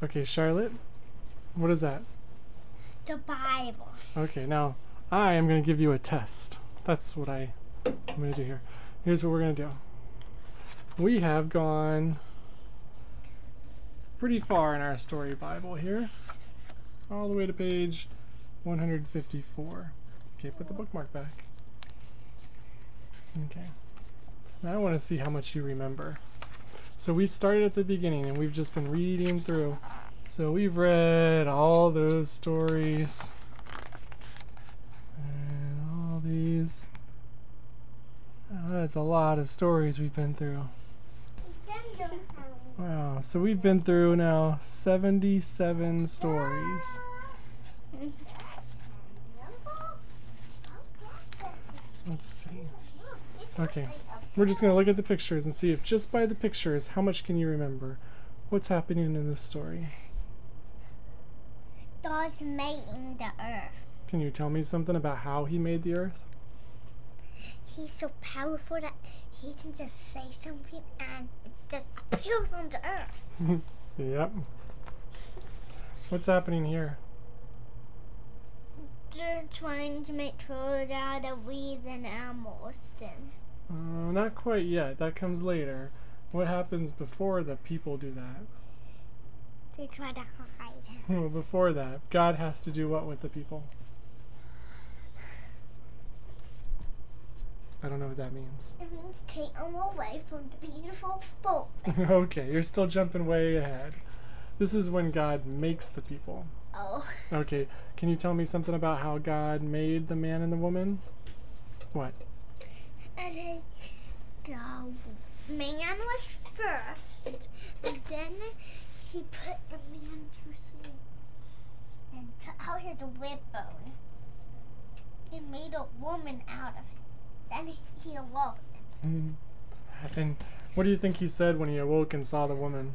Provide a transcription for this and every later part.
Okay, Charlotte, what is that? The Bible. Okay, now I am going to give you a test. That's what I'm going to do here. Here's what we're going to do. We have gone pretty far in our story Bible here. All the way to page 154. Okay, put the bookmark back. Okay. Now I want to see how much you remember. So we started at the beginning and we've just been reading through. So we've read all those stories. And all these. Oh, that's a lot of stories we've been through. Wow, so we've been through now 77 stories. Let's see. Okay, we're just going to look at the pictures and see if just by the pictures, how much can you remember? What's happening in this story? God's making the earth. Can you tell me something about how he made the earth? He's so powerful that he can just say something and it just appears on the earth. Yep. What's happening here? They're trying to make tools out of weeds and animals then. Not quite yet. That comes later. What happens before the people do that? They try to hide. Well, before that, God has to do what with the people? I don't know what that means. It means take them away from the beautiful forest. Okay, you're still jumping way ahead. This is when God makes the people. Oh. Okay, can you tell me something about how God made the man and the woman? What? And then the man was first, and then he put the man to sleep and took out his rib bone and made a woman out of it. Then he awoke. And what do you think he said when he awoke and saw the woman?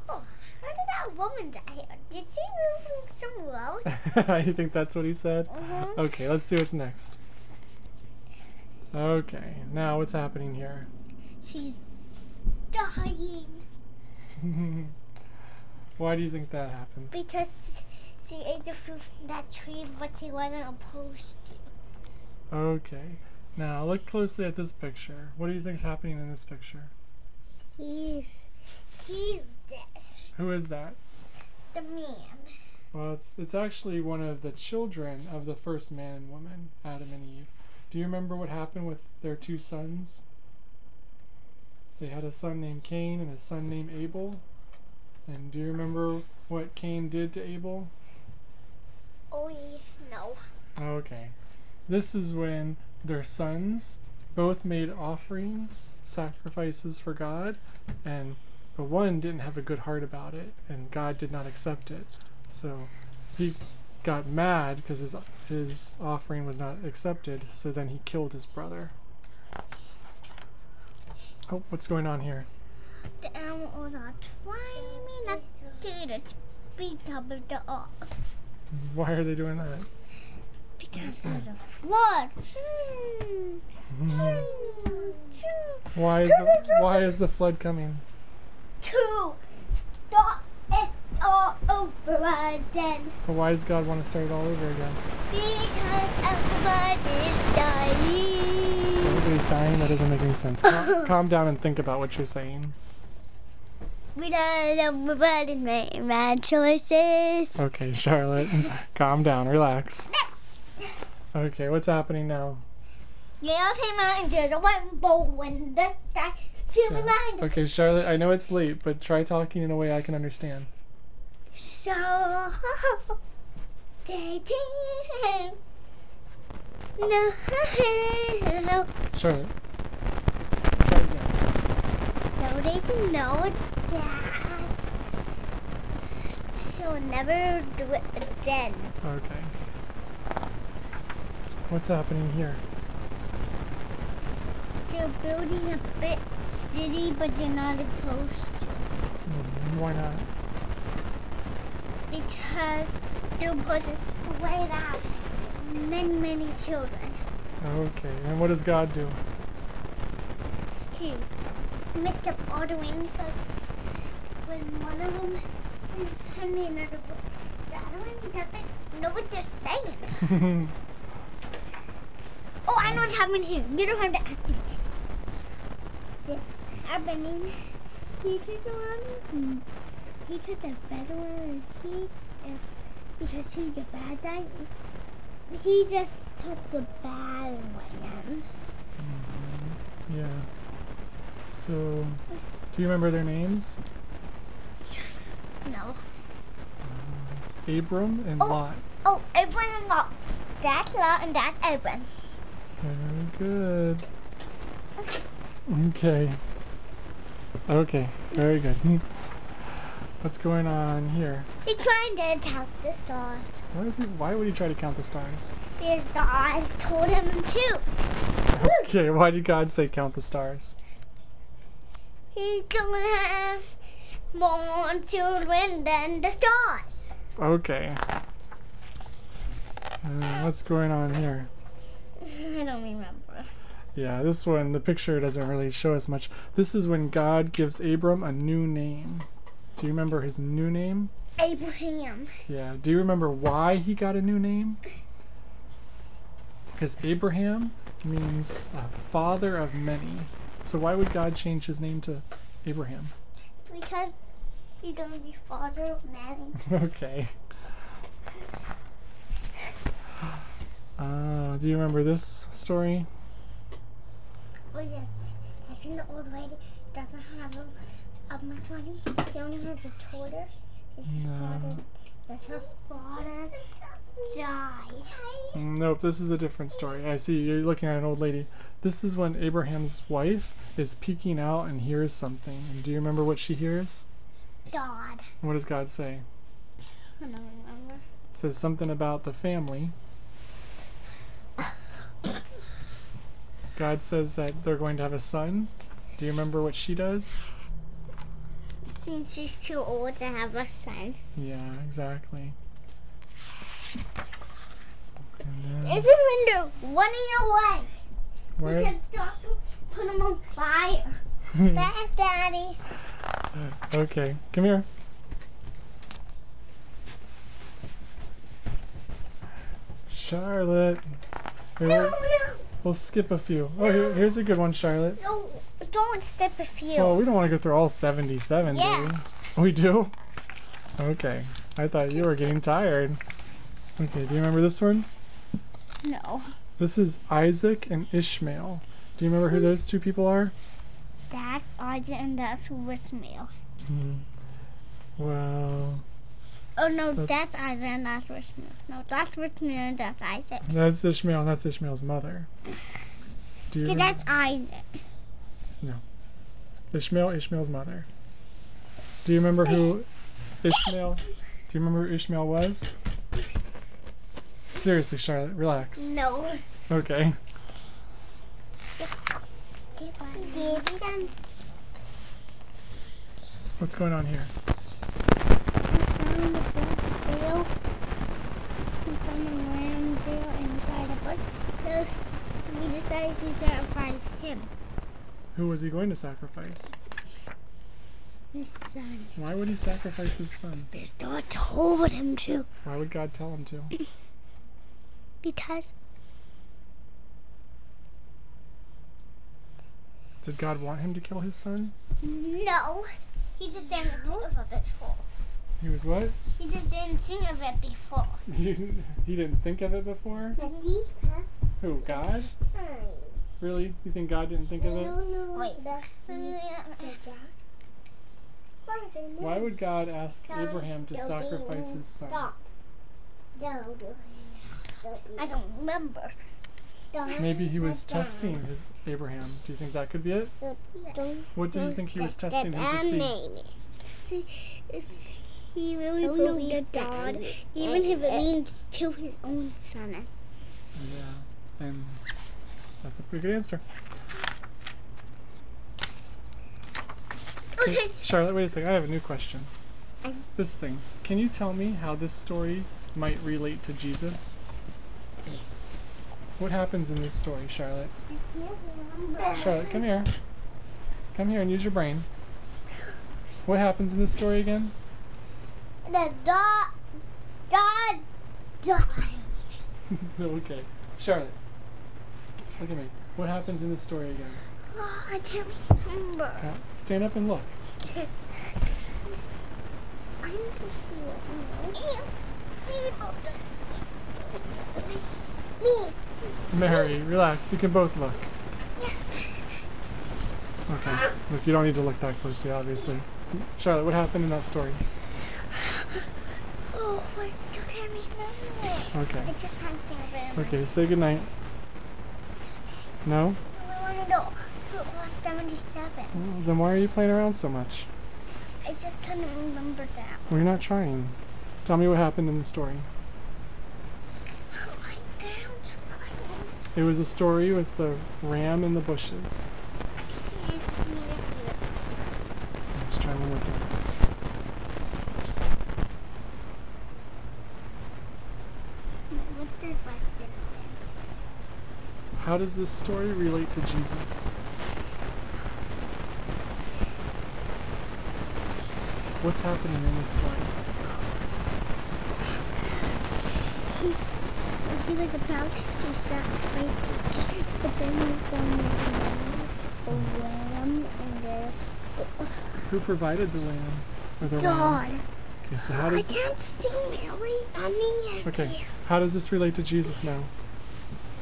Oh, how did that woman die? Did she move from somewhere else? You think that's what he said? Mm-hmm. Okay, let's see what's next. Okay, now what's happening here? She's dying. Why do you think that happens? Because she ate the fruit from that tree, but she wasn't supposed to. Okay, now look closely at this picture. What do you think's happening in this picture? He's dead. Who is that? The man. Well, it's actually one of the children of the first man and woman, Adam and Eve. Do you remember what happened with their two sons? They had a son named Cain and a son named Abel. And do you remember what Cain did to Abel? Oh, no. Okay. This is when their sons both made offerings, sacrifices for God, and the one didn't have a good heart about it, and God did not accept it. So he got mad because his offering was not accepted, so then he killed his brother. Oh, what's going on here? The animals are trying not to the speed top of the earth. Why are they doing that? Because there's a flood. Why is the flood coming? To start it all over again. Well, why does God want to start it all over again? Because everybody's dying. Everybody's dying? That doesn't make any sense. Calm down and think about what you're saying. Because everybody's making bad choices. Okay, Charlotte, calm down, relax. Okay, what's happening now? Yeah, came out and there's a rainbow and this guy to the mind. Okay, Charlotte, I know it's late, but try talking in a way I can understand. So they did. No. Charlotte, try again. So they didn't know that he'll never do it again. Okay. What's happening here? They're building a big city, but they're not supposed to. Why not? Because they're supposed to wait out many children. Okay, and what does God do? He mixed up all the wings, so when one of them I mean, another book. The other one doesn't know what they're saying. Oh, I know what's happening here. You don't have to ask me. It's happening. He took the one. He took the better one. Because he's the bad guy. He just took the bad one. Yeah. So, do you remember their names? No. It's Abram and Lot. Oh, Abram and Lot. That's Lot and that's Abram. Very good. Okay. Okay, very good. What's going on here? He's trying to count the stars. Why would he try to count the stars? Because God told him to. Okay, why did God say count the stars? He's gonna have more children than the stars. Okay. What's going on here? I don't remember. Yeah, this one, the picture doesn't really show us much. This is when God gives Abram a new name. Do you remember his new name? Abraham. Yeah. Do you remember why he got a new name? Because Abraham means father of many. So why would God change his name to Abraham? Because he's gonna be father of many. Okay. Do you remember this story? Oh yes. I think the old lady doesn't have much money. She only has a daughter. Her father died. Nope, this is a different story. I see, you're looking at an old lady. This is when Abraham's wife is peeking out and hears something. And do you remember what she hears? God. What does God say? I don't remember. It says something about the family. God says that they're going to have a son. Do you remember what she does? Since she's too old to have a son. Yeah, exactly. And then, This is when they're running away. where? Because Doctor put them on fire. Bad Daddy. Okay, come here. Charlotte. Here, No, we'll skip a few. Oh, here's a good one, Charlotte. no. Don't step a few. Oh, we don't want to go through all 77, Yes. do we? We do? Okay. I thought you were getting tired. Okay, do you remember this one? No. This is Isaac and Ishmael. Do you remember who those two people are? That's Isaac and that's Ishmael. Well, Oh no, that's Isaac and that's Ishmael. No, that's Ishmael and that's Isaac. that's Ishmael and that's Ishmael's mother. Do you See, remember? that's Isaac. Ishmael's mother. Do you remember who Ishmael? Do you remember who Ishmael was? Seriously, Charlotte, relax. No. Okay. What's going on here? He decided to sacrifice him. Who was he going to sacrifice? His son. Why would he sacrifice his son? Because God told him to. Why would God tell him to? Because Did God want him to kill his son? no, he just didn't think of it before. He was what? He just didn't think of it before. He didn't think of it before? Who, God? Really? You think God didn't think of it? Wait. Why would God ask Abraham to sacrifice his son? I don't remember. Maybe he was testing Abraham. Do you think that could be it? What do you think he was testing him to see? See, if he really believed God, even if it means to his own son. Yeah, and that's a pretty good answer. Okay. Charlotte, wait a second. I have a new question. Um. This thing. Can you tell me how this story might relate to Jesus? What happens in this story, Charlotte? Charlotte, come here. Come here and use your brain. What happens in this story again? the dog died. Okay. Charlotte, look at me. What happens in the story again? Oh, I can't remember. Stand up and look. I need to see it. Mary, relax. You can both look. Okay. Look, you don't need to look that closely, obviously. Charlotte, what happened in that story? Oh, I still can't remember. Okay. I just had something. Okay, say goodnight. No? I wanted to put 77. Well, then why are you playing around so much? I just couldn't remember that. Well, you're not trying. Tell me what happened in the story. I am trying. It was a story with the ram in the bushes. I just need to see it. Let's try one more time. What's the question? How does this story relate to Jesus? What's happening in this story? He was about to sacrifice his, but then he found a lamb and Who provided the lamb? Or the God. ram? Okay, so how I does can't see really any of Okay, how does this relate to Jesus now?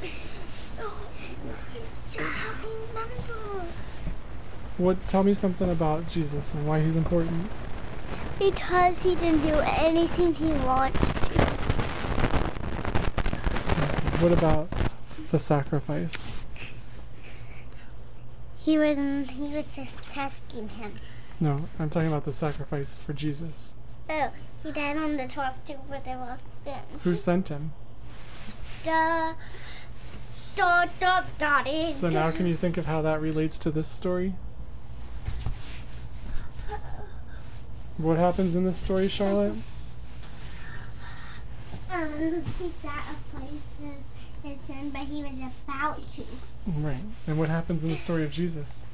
I can't remember. Tell me something about Jesus and why he's important. Because he didn't do anything he wants. What about the sacrifice? He was just testing him. No, I'm talking about the sacrifice for Jesus. Oh, he died on the cross too for their lost sins. Who sent him? Daddy. So now can you think of how that relates to this story? What happens in this story, Charlotte? He sacrifices his son, but he was about to. Right. And what happens in the story of Jesus?